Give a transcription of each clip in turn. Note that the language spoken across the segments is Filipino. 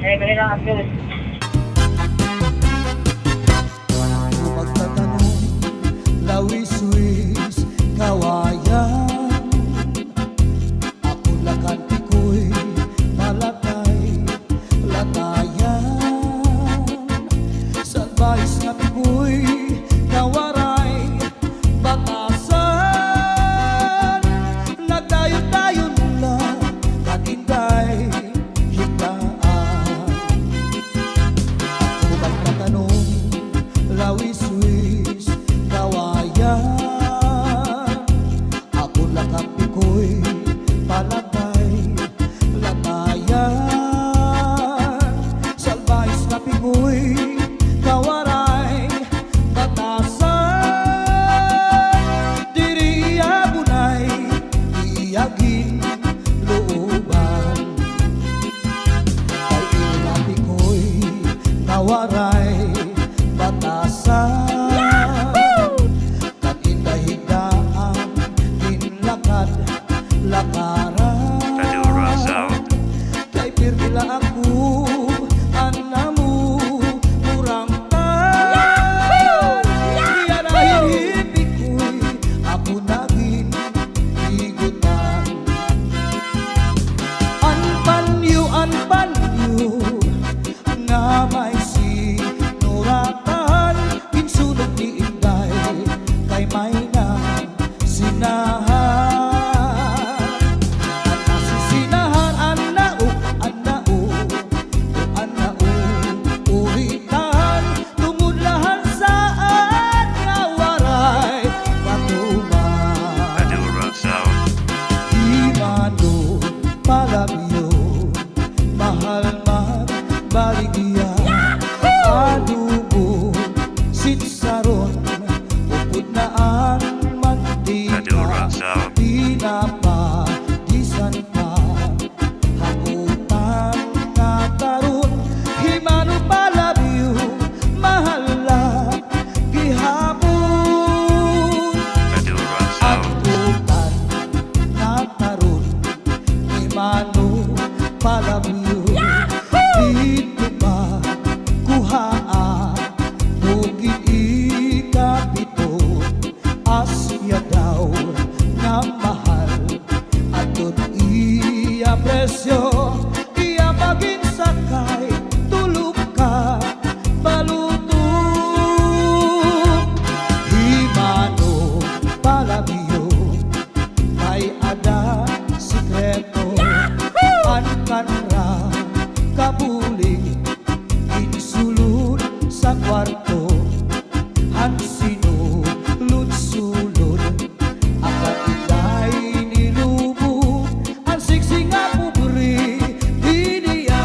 kailangan Diyos. Kung magtatanong, lawis-wis, kawayan, ako lakanti ko'y malatay, latayan, sa advice nga ko'y kawaray, batasan, nagdayon-dayon lang, kaninday, lawis-wis, kawayan, ako lakampi ko'y palatay, latayan, salbahis na pigo'y kawaray, batasan, diri abunay, iyagin looban, kay ilapi ko'y kawaray, batasan, kanindahigaan, inlakad, lakaran, kay pirmila ako, anamu, murang tan, iyan ay hibig ko'y, ako naging higutan. Anpanyo, nga may sinuratan, kinsulog ni Inday, kay may na sinahan. At nasisinahan, anao, uritan, tumudlahan saan nga waray, patuman. Imano, palabyo, mahal magbaligya, adubo, sitsaron, upod na ang mantika, pinapadisan pa, hakutan nga taron, himano palabyo, mahal lang gihapon, hakutan nga taron, himano palabyo, dito pa kuhaan, bugid ikapito, asya daw nga mahal, atot iya presyo, iya maging sakay, tulog ka, balutong, himano palabyo, may ada sikreto, ankanra, kabulig, insulod sa kwarto, hansinulod-sulod, akatitay nilubog, ang siksi nga pubri, diniya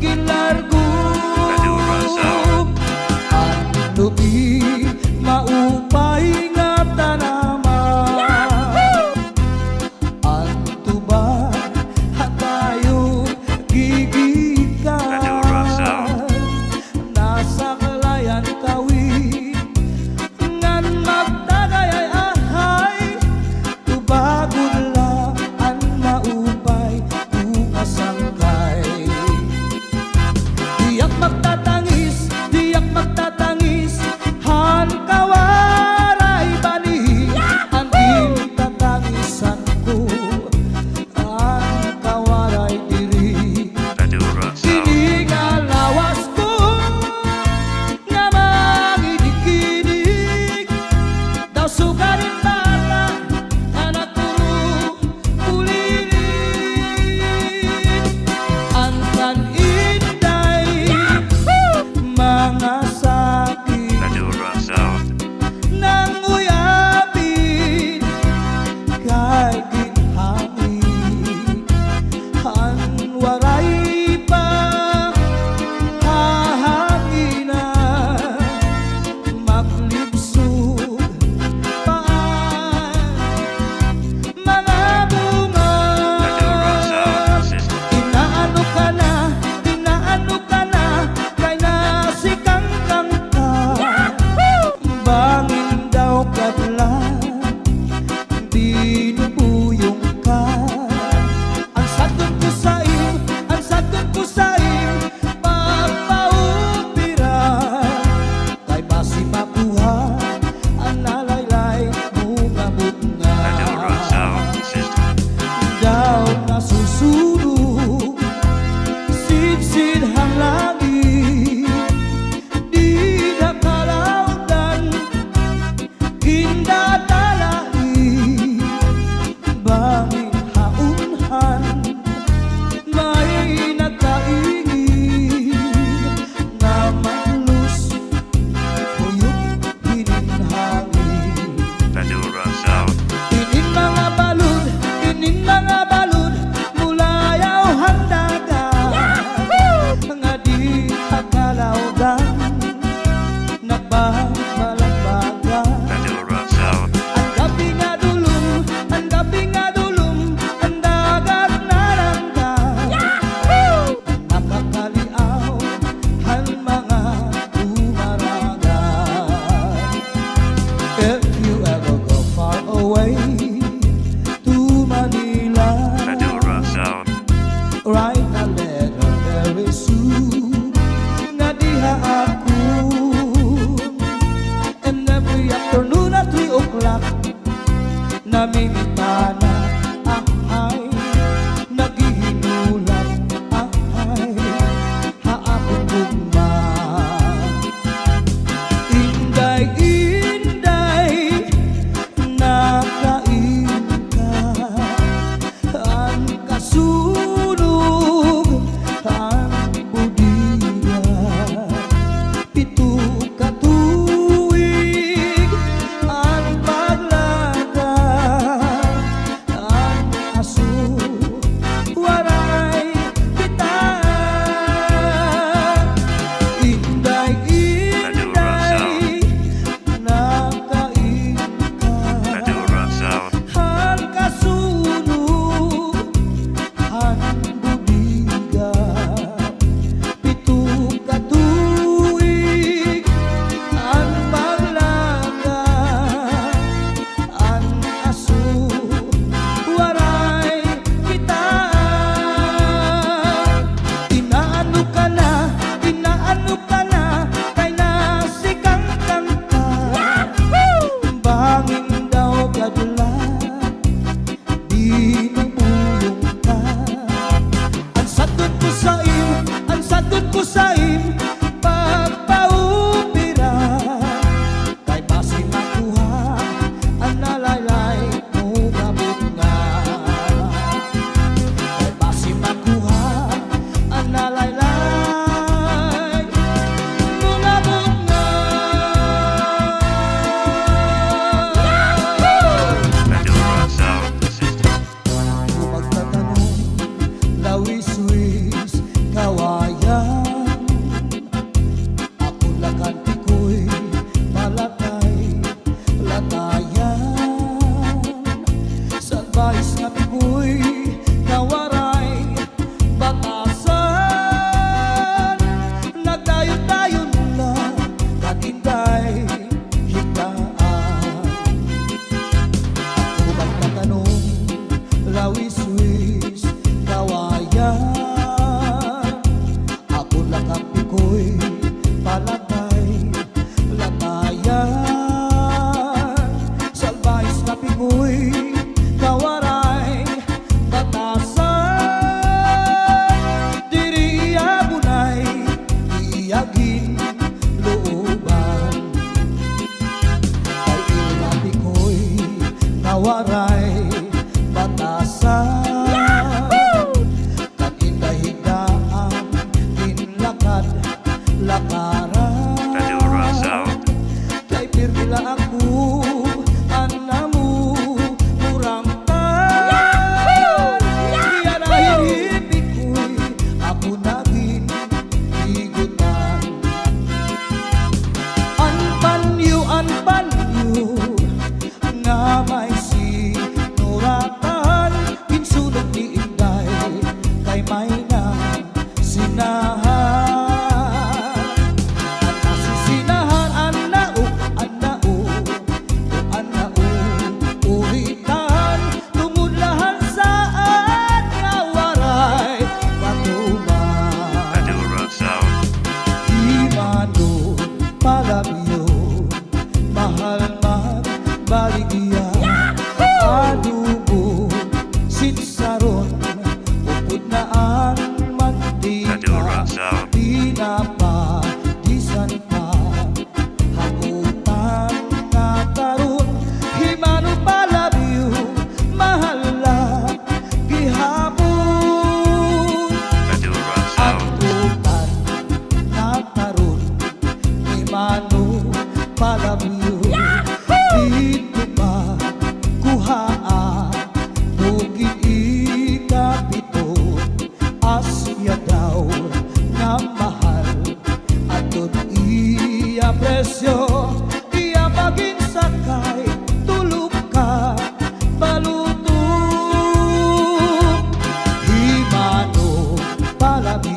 gilargog, ang lubi, maupay nga tanaman, ang tuba, hatayo, gigikan, nasa kalayan kawin, ngan magdagay ay ahay, tubagod lang ang maupay, kung asangkay. Diyak magtatangis, han kawaray bani, ang tatagisan ko, ang kawaray diri, iningalawas ko, nga mangidik-idik, daw sugarin bata, anak turo, ulilit, ang tan Inday, mga sakit, nang uyapin, kay ginhangin, han waray pa, hahanginan, maglibsog, paan, mga bunga, inaano ka na, kay nasikangkang ka, bangin daw kadlan, binubuyong ka, ang sagot ko sa iyo, write a letter very soon. Nga diha ako, and every afternoon at 3 o'clock namimintana, ahay, naghihinulat, ahay, haapong gugma. Inday, inday, nakain ka, ang kasunog, ang budiga, pito ka tuig, ang paglaka, ang aso, waray bitaan. Inday, inday, nakain ka, ang kasunog, ang budiga, pito ka tuig, ang paglaka, ang aso, waray bitaan. Inaano ka na, kay nasikang kanta, banging daw kadula, di nabulong ka. Ang sagot ko sa im, pagpaupira, kay basi makuha, ang nalaylay mo gabot nga. Kay basi makuha, ang nalaylay mo gabot nga. Kung magtatanong, lawis-wis, kawayan, ako lakanti ko'y malatay, latayan. Sa advice nga ko'y kawaray, batasan, nagdayon-dayon lang, katinday, higdaan. Ako magtatanong, lawis-wis, kawayan, ako lakanti ko'y palatay, latayan. Sa advice nga ko'y kawaray, batasan, diri abunay, iyagin looban. Kay ilati ko'y kawaray, batasan, katindahigaan, tinlakad, lakaran. Kay pirmila ako, anamu, murang tan. Iya dahil hipik ko'y ako naging higutan. Ang panyo, nga may sinuratan, kinsulog ni Inday, kay may na sinahan. At nasisinahan, anao, uritan, tumudlahan saan nga waray patuman. Di mano palabyo, mahal magbaligya, adubo, sitsaron, upod na ang mantika, di na pa, disan pa, hagutan nga karon, himano palabyo, mahal lang, gihapon. Hagutan nga karon, himano palabyo, dito pa kuhaan, bukid ikapito, asya daw nga mahal, atot iya presyo, iya maging sakay, tulog ka, balutong, himano palabyo.